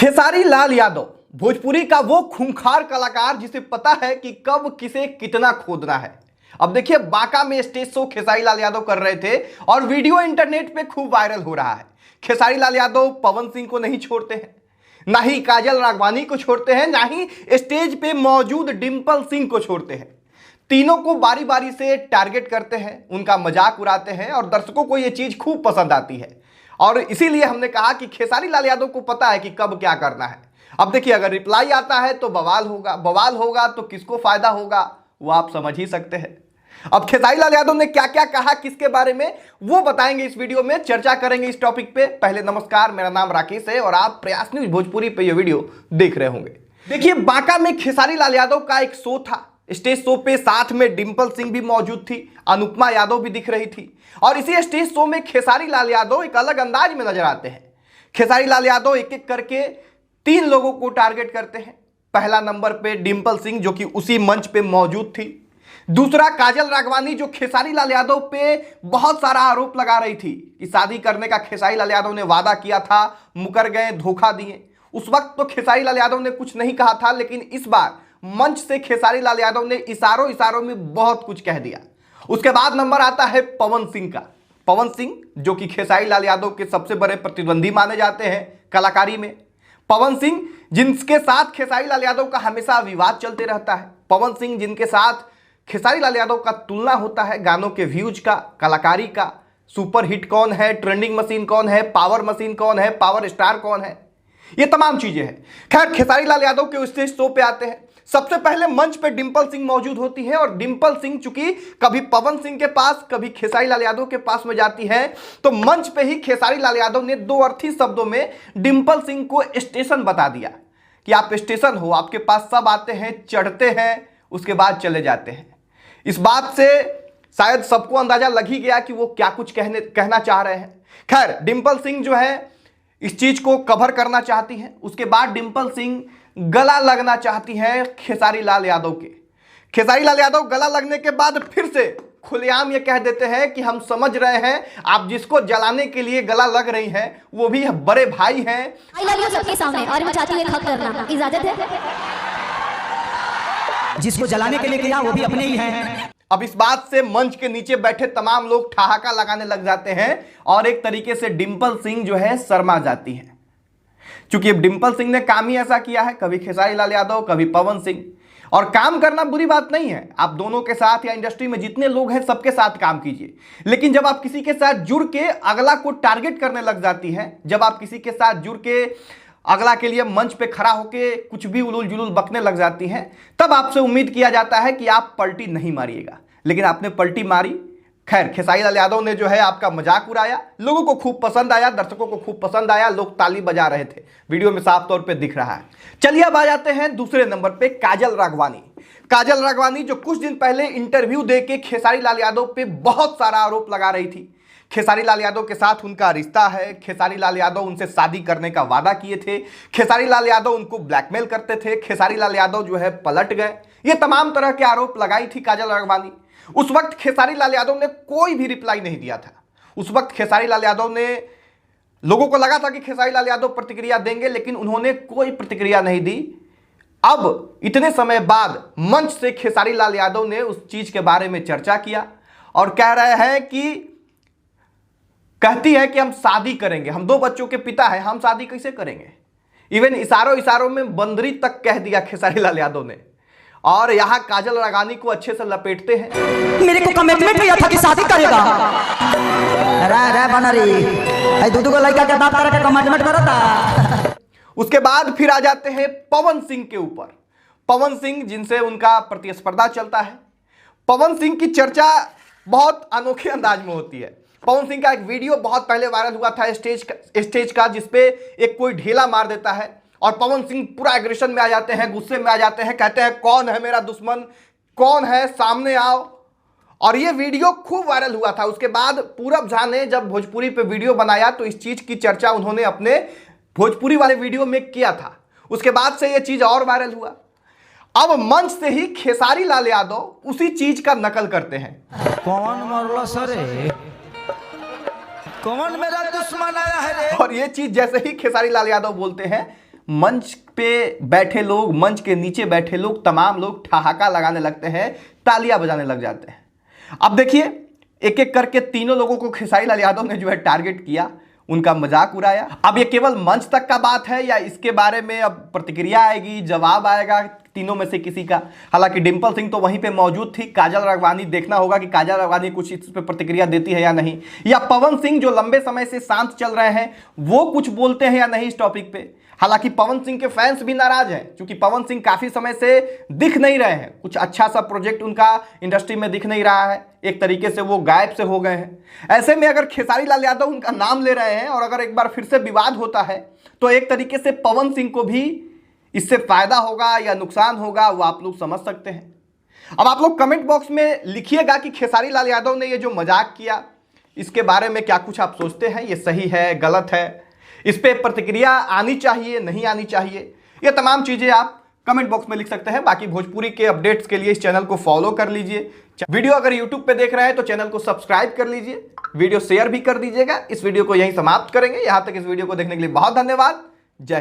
खेसारी लाल यादव भोजपुरी का वो खूंखार कलाकार जिसे पता है कि कब किसे कितना खोदना है। अब देखिए, बांका में स्टेज शो खेसारी लाल यादव कर रहे थे और वीडियो इंटरनेट पे खूब वायरल हो रहा है। खेसारी लाल यादव पवन सिंह को नहीं छोड़ते हैं, ना ही काजल राघवानी को छोड़ते हैं, ना ही स्टेज पे मौजूद डिंपल सिंह को छोड़ते हैं। तीनों को बारी बारी से टारगेट करते हैं, उनका मजाक उड़ाते हैं और दर्शकों को यह चीज खूब पसंद आती है। और इसीलिए हमने कहा कि खेसारी लाल यादव को पता है कि कब क्या करना है। अब देखिए, अगर रिप्लाई आता है तो बवाल होगा, बवाल होगा तो किसको फायदा होगा वो आप समझ ही सकते हैं। अब खेसारी लाल यादव ने क्या क्या कहा, किसके बारे में, वो बताएंगे इस वीडियो में, चर्चा करेंगे इस टॉपिक पे। पहले नमस्कार, मेरा नाम राकेश है और आप प्रयास न्यूज भोजपुरी पे ये वीडियो देख रहे होंगे। देखिए, बांका में खेसारी लाल यादव का एक शो था। स्टेज शो पे साथ में डिंपल सिंह भी मौजूद थी, अनुपमा यादव भी दिख रही थी और इसी स्टेज शो में खेसारी लाल यादव एक अलग अंदाज में नजर आते हैं। खेसारी लाल यादव एक एक करके 3 लोगों को टारगेट करते हैं। पहला नंबर पे डिंपल सिंह, जो कि उसी मंच पे मौजूद थी। दूसरा काजल राघवानी, जो खेसारी लाल यादव पे बहुत सारा आरोप लगा रही थी कि शादी करने का खेसारी लाल यादव ने वादा किया था, मुकर गए, धोखा दिए। उस वक्त तो खेसारी लाल यादव ने कुछ नहीं कहा था, लेकिन इस बार मंच से खेसारी लाल यादव ने इशारों इशारों में बहुत कुछ कह दिया। उसके बाद नंबर आता है पवन सिंह का। पवन सिंह, जो कि खेसारी लाल यादव के सबसे बड़े प्रतिद्वंदी माने जाते हैं कलाकारी में। पवन सिंह, जिनके साथ खेसारी लाल यादव का हमेशा विवाद चलते रहता है। पवन सिंह, जिनके साथ खेसारी लाल यादव का तुलना होता है गानों के व्यूज का, कलाकारी का। सुपर हिट कौन है, ट्रेंडिंग मशीन कौन है, पावर मशीन कौन है, पावर स्टार कौन है, ये तमाम चीजें हैं। खैर, खेसारी लाल यादव के स्टेज शो पे आते हैं। सबसे पहले मंच पे डिंपल सिंह मौजूद होती है और डिंपल सिंह चूंकि कभी पवन सिंह के पास, कभी खेसारी लाल यादव के पास में जाती है, तो मंच पे ही खेसारी लाल यादव ने 2 अर्थी शब्दों में डिंपल सिंह को स्टेशन बता दिया कि आप स्टेशन हो, आपके पास सब आते हैं, चढ़ते हैं, उसके बाद चले जाते हैं। इस बात से शायद सबको अंदाजा लग ही गया कि वो क्या कुछ कहना चाह रहे हैं। खैर, डिंपल सिंह जो है इस चीज को कवर करना चाहती हैं। उसके बाद डिंपल सिंह गला लगना चाहती हैं खेसारी लाल यादव के। खेसारी लाल यादव गला लगने के बाद फिर से खुलेआम ये कह देते हैं कि हम समझ रहे हैं, आप जिसको जलाने के लिए गला लग रही हैं वो भी बड़े भाई हैं। आई लव यू सबके सामने और मैं चाहती हूं हक करना, इजाजत है? जिसको जलाने के लिए किया वो भी अपने ही हैं। अब इस बात से मंच के नीचे बैठे तमाम लोग ठहाका लगाने लग जाते हैं और एक तरीके से डिंपल सिंह जो है शर्मा जाती है। क्योंकि डिंपल सिंह ने काम ही ऐसा किया है, कभी खेसारी लाल यादव, कभी पवन सिंह। और काम करना बुरी बात नहीं है, आप दोनों के साथ या इंडस्ट्री में जितने लोग हैं सबके साथ काम कीजिए। लेकिन जब आप किसी के साथ जुड़ के अगला को टारगेट करने लग जाती हैं, जब आप किसी के साथ जुड़ के अगला के लिए मंच पे खड़ा होके कुछ भी उलूल जुलूल बकने लग जाती हैं, तब आपसे उम्मीद किया जाता है कि आप पलटी नहीं मारिएगा। लेकिन आपने पलटी मारी। खैर, खेसारी लाल यादव ने जो है आपका मजाक उड़ाया, लोगों को खूब पसंद आया, दर्शकों को खूब पसंद आया, लोग ताली बजा रहे थे, वीडियो में साफ तौर पे दिख रहा है। चलिए अब आ जाते हैं दूसरे नंबर पे काजल राघवानी। काजल राघवानी, जो कुछ दिन पहले इंटरव्यू देके खेसारी लाल यादव पे बहुत सारा आरोप लगा रही थी। खेसारी लाल यादव के साथ उनका रिश्ता है, खेसारी लाल यादव उनसे शादी करने का वादा किए थे, खेसारी लाल यादव उनको ब्लैकमेल करते थे, खेसारी लाल यादव जो है पलट गए, ये तमाम तरह के आरोप लगाई थी काजल राघवानी। उस वक्त खेसारी लाल यादव ने कोई भी रिप्लाई नहीं दिया था। उस वक्त खेसारी लाल यादव ने, लोगों को लगा था कि खेसारी लाल यादव प्रतिक्रिया देंगे, लेकिन उन्होंने कोई प्रतिक्रिया नहीं दी। अब इतने समय बाद मंच से खेसारी लाल यादव ने उस चीज के बारे में चर्चा किया और कह रहे हैं कि, कहती है कि हम शादी करेंगे, हम 2 बच्चों के पिता हैं, हम शादी कैसे करेंगे। इवन इशारों इशारों में बंदरी तक कह दिया खेसारी लाल यादव ने। और यहाँ काजल राघवानी को अच्छे से लपेटते हैं। मेरे को कमिटमेंट किया था कि शादी करेगा। बना रही दूधू को लड़का के बाप का कमिटमेंट करा था। उसके बाद फिर आ जाते हैं पवन सिंह के ऊपर। पवन सिंह, जिनसे उनका प्रतिस्पर्धा चलता है। पवन सिंह की चर्चा बहुत अनोखे अंदाज में होती है। पवन सिंह का एक वीडियो बहुत पहले वायरल हुआ था स्टेज का, जिसपे एक कोई ढीला मार देता है और पवन सिंह पूरा एग्रेशन में आ जाते हैं, गुस्से में आ जाते हैं, कहते हैं कौन है मेरा दुश्मन, कौन है, सामने आओ। और ये वीडियो खूब वायरल हुआ था। उसके बाद पूरब झा ने जब भोजपुरी पे वीडियो बनाया तो इस चीज की चर्चा उन्होंने अपने भोजपुरी वाले वीडियो में किया था। उसके बाद से ये चीज और वायरल हुआ। अब मंच से ही खेसारी लाल यादव उसी चीज का नकल करते हैं। कौन मरलो सरे, कौन मेरा दुश्मन आया है रे। और ये चीज जैसे ही खेसारी लाल यादव बोलते हैं, मंच पे बैठे लोग, मंच के नीचे बैठे लोग, तमाम लोग ठहाका लगाने लगते हैं, तालियां बजाने लग जाते हैं। अब देखिए, एक एक करके तीनों लोगों को खेसारी लाल यादव ने जो है टारगेट किया, उनका मजाक उड़ाया। अब ये केवल मंच तक का बात है या इसके बारे में अब प्रतिक्रिया आएगी, जवाब आएगा तीनों में से किसी का? हालांकि डिंपल सिंह तो वहीं पे मौजूद थी, काजल राघवानी, देखना होगा कि काजल राघवानी कुछ इस पे प्रतिक्रिया देती है या नहीं, या पवन सिंह जो लंबे समय से शांत चल रहे हैं वो कुछ बोलते हैं या नहीं इस टॉपिक पे। हालांकि पवन सिंह के फैंस भी नाराज हैं, क्योंकि पवन सिंह काफी समय से दिख नहीं रहे हैं, कुछ अच्छा सा प्रोजेक्ट उनका इंडस्ट्री में दिख नहीं रहा है, एक तरीके से वो गायब से हो गए हैं। ऐसे में अगर खेसारी लाल यादव उनका नाम ले रहे हैं और अगर एक बार फिर से विवाद होता है तो एक तरीके से पवन सिंह को भी इससे फायदा होगा या नुकसान होगा, वो आप लोग समझ सकते हैं। अब आप लोग कमेंट बॉक्स में लिखिएगा कि खेसारी लाल यादव ने ये जो मजाक किया इसके बारे में क्या कुछ आप सोचते हैं, ये सही है, गलत है, इस पे प्रतिक्रिया आनी चाहिए, नहीं आनी चाहिए, ये तमाम चीजें आप कमेंट बॉक्स में लिख सकते हैं। बाकी भोजपुरी के अपडेट्स के लिए इस चैनल को फॉलो कर लीजिए। वीडियो अगर यूट्यूब पे देख रहे हैं तो चैनल को सब्सक्राइब कर लीजिए, वीडियो शेयर भी कर दीजिएगा। इस वीडियो को यहीं समाप्त करेंगे। यहां तक इस वीडियो को देखने के लिए बहुत धन्यवाद। जय हिंद।